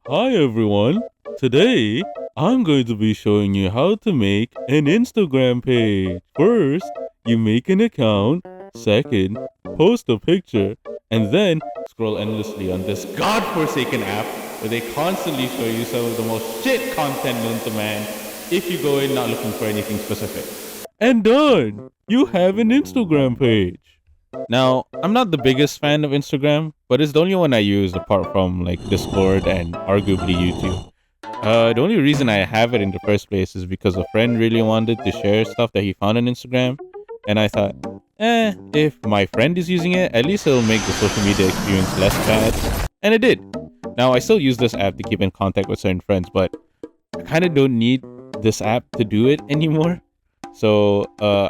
Hi everyone! Today, I'm going to be showing you how to make an Instagram page. First, you make an account. Second, post a picture. And then, scroll endlessly on this godforsaken app where they constantly show you some of the most shit content known to man if you go in not looking for anything specific. And done! You have an Instagram page. Now, I'm not the biggest fan of Instagram, but it's the only one I use apart from like Discord and arguably YouTube. The only reason I have it in the first place is because a friend really wanted to share stuff that he found on Instagram, and I thought, if my friend is using it, at least it'll make the social media experience less bad. And it did. Now, I still use this app to keep in contact with certain friends, but I kind of don't need this app to do it anymore. So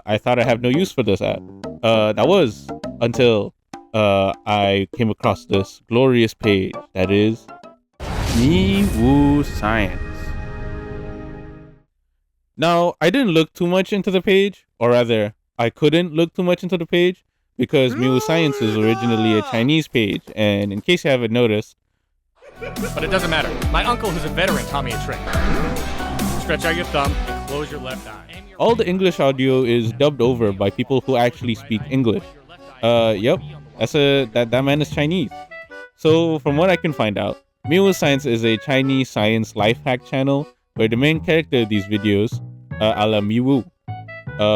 I thought I have no use for this app. That was until I came across this glorious page that is MiWuScience. Now, I didn't look too much into the page, or rather, I couldn't look too much into the page because MiWuScience is originally a Chinese page, and in case you haven't noticed, but it doesn't matter. My uncle, who's a veteran, taught me a trick. Stretch out your thumb and close your left eye. all the English audio is dubbed over by people who actually speak English. Yep, that man is Chinese. So from what I can find out, MiWuScience is a Chinese science life hack channel where the main character of these videos, a la MiWu,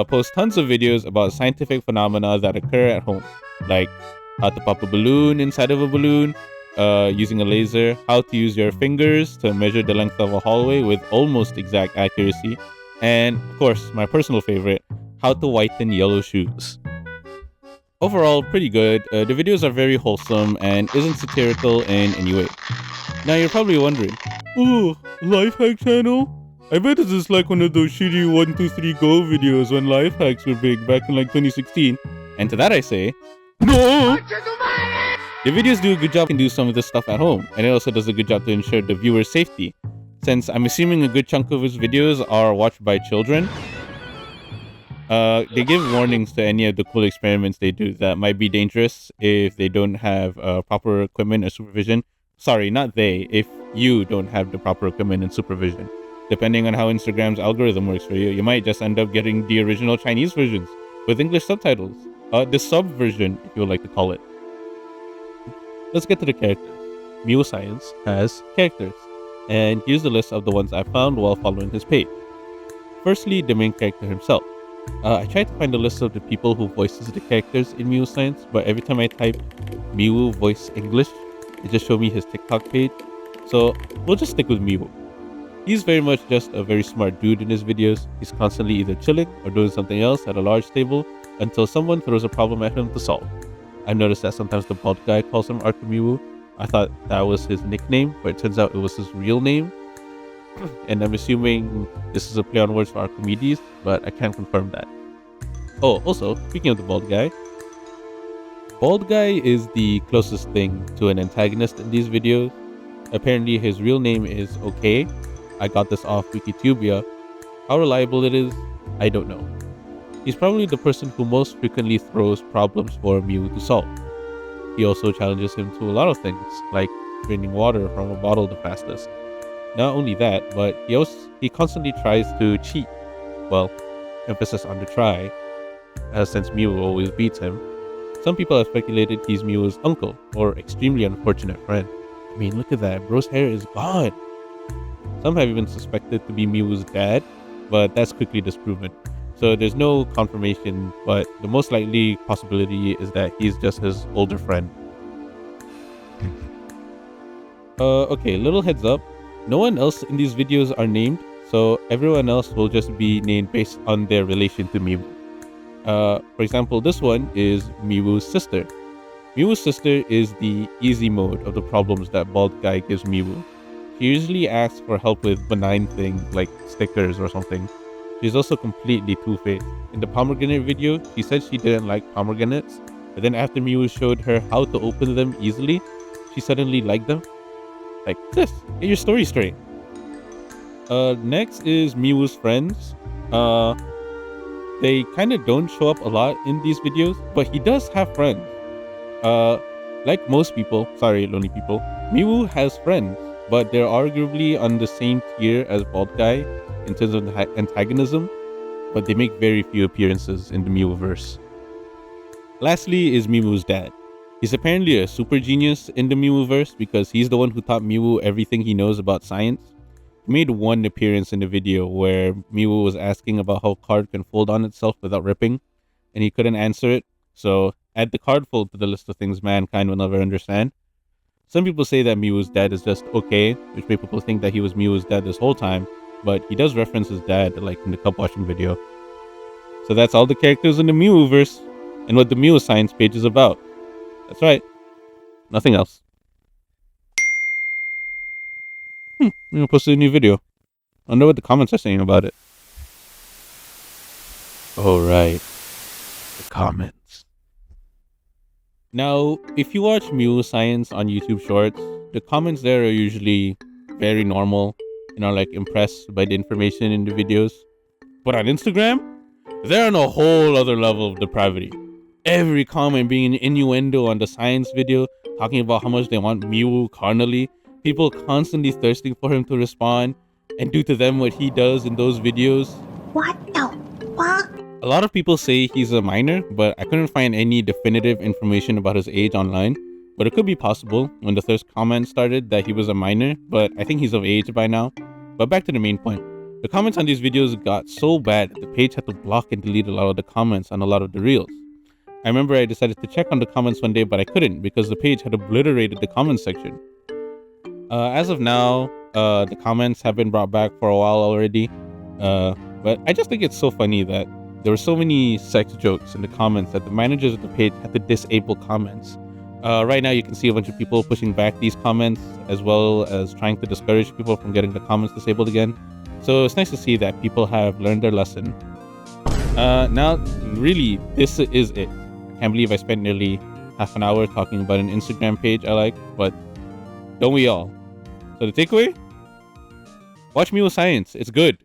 posts tons of videos about scientific phenomena that occur at home, like how to pop a balloon inside of a balloon, using a laser, how to use your fingers to measure the length of a hallway with almost exact accuracy, and of course, my personal favorite, how to whiten yellow shoes. Overall, pretty good. The videos are very wholesome and isn't satirical in any way. Now you're probably wondering, oh, life hack channel? I bet this is like one of those shitty 1, 2, 3 go videos when life hacks were big back in like 2016. And to that I say, no! The videos do a good job and do some of this stuff at home, and it also does a good job to ensure the viewer's safety. Since I'm assuming a good chunk of his videos are watched by children, they give warnings to any of the cool experiments they do that might be dangerous if they don't have proper equipment or supervision. Sorry, not they, if you don't have the proper equipment and supervision. Depending on how Instagram's algorithm works for you, you might just end up getting the original Chinese versions with English subtitles. The sub version, if you would like to call it. Let's get to the characters. MiWuScience has characters, and here's the list of the ones I found while following his page. Firstly, the main character himself. I tried to find a list of the people who voices the characters in MiWuScience, but every time I type Miwu voice English, it just showed me his TikTok page. So we'll just stick with Miwu. He's very much just a very smart dude in his videos. He's constantly either chilling or doing something else at a large table until someone throws a problem at him to solve. I've noticed that sometimes the bald guy calls him Miwu. I thought that was his nickname, but it turns out it was his real name. And I'm assuming this is a play on words for Archimedes, but I can't confirm that. Oh, also, speaking of the bald guy is the closest thing to an antagonist in these videos. Apparently his real name is OK. I got this off Wikitubia. How reliable it is, I don't know. He's probably the person who most frequently throws problems for Miwu to solve. He also challenges him to a lot of things, like draining water from a bottle the fastest. Not only that, but he constantly tries to cheat. Well, emphasis on the try, since Miwu always beats him. Some people have speculated he's Miwu's uncle, or extremely unfortunate friend. I mean, look at that, bro's hair is gone. Some have even suspected to be Miwu's dad, but that's quickly disproven. So there's no confirmation, but the most likely possibility is that he's just his older friend. Okay, little heads up. No one else in these videos are named, so everyone else will just be named based on their relation to Miwu. For example, this one is Miwu's sister. Miwu's sister is the easy mode of the problems that bald guy gives Miwu. She usually asks for help with benign things like stickers or something. She's also completely two-faced. In the pomegranate video, she said she didn't like pomegranates, but then after Miwu showed her how to open them easily, she suddenly liked them. Like, sis, get your story straight. Next is Miwu's friends. They kind of don't show up a lot in these videos, but he does have friends. Like most people, sorry, lonely people, Miwu has friends, but they're arguably on the same tier as Bald Guy in terms of antagonism, but they make very few appearances in the MiWuverse. Lastly is Miwu's dad. He's apparently a super genius in the MiWuverse because he's the one who taught Miwu everything he knows about science. He made one appearance in the video where Miwu was asking about how a card can fold on itself without ripping, and he couldn't answer it, so add the card fold to the list of things mankind will never understand. Some people say that Miwu's dad is just okay, which made people think that he was Miwu's dad this whole time, but he does reference his dad, like in the cup washing video. So that's all the characters in the MiWuverse, and what the MiWuScience page is about. That's right. Nothing else. I'm gonna post a new video. I wonder what the comments are saying about it. Oh, right. The comments. Now, if you watch MiWuScience on YouTube Shorts, the comments there are usually very normal and are like impressed by the information in the videos. But on Instagram, they're on a whole other level of depravity. Every comment being an innuendo on the science video, talking about how much they want Miwu carnally, people constantly thirsting for him to respond and do to them what he does in those videos. What the fuck? A lot of people say he's a minor, but I couldn't find any definitive information about his age online. But it could be possible when the first comment started that he was a minor, but I think he's of age by now. But back to the main point. The comments on these videos got so bad that the page had to block and delete a lot of the comments on a lot of the reels. I remember I decided to check on the comments one day, but I couldn't because the page had obliterated the comments section. As of now, the comments have been brought back for a while already. But I just think it's so funny that there were so many sex jokes in the comments that the managers of the page had to disable comments. Right now, you can see a bunch of people pushing back these comments, as well as trying to discourage people from getting the comments disabled again. So it's nice to see that people have learned their lesson. Now, really, this is it. Can't believe I spent nearly half an hour talking about an Instagram page I like, but don't we all? So the takeaway? Watch MiWuScience. It's good.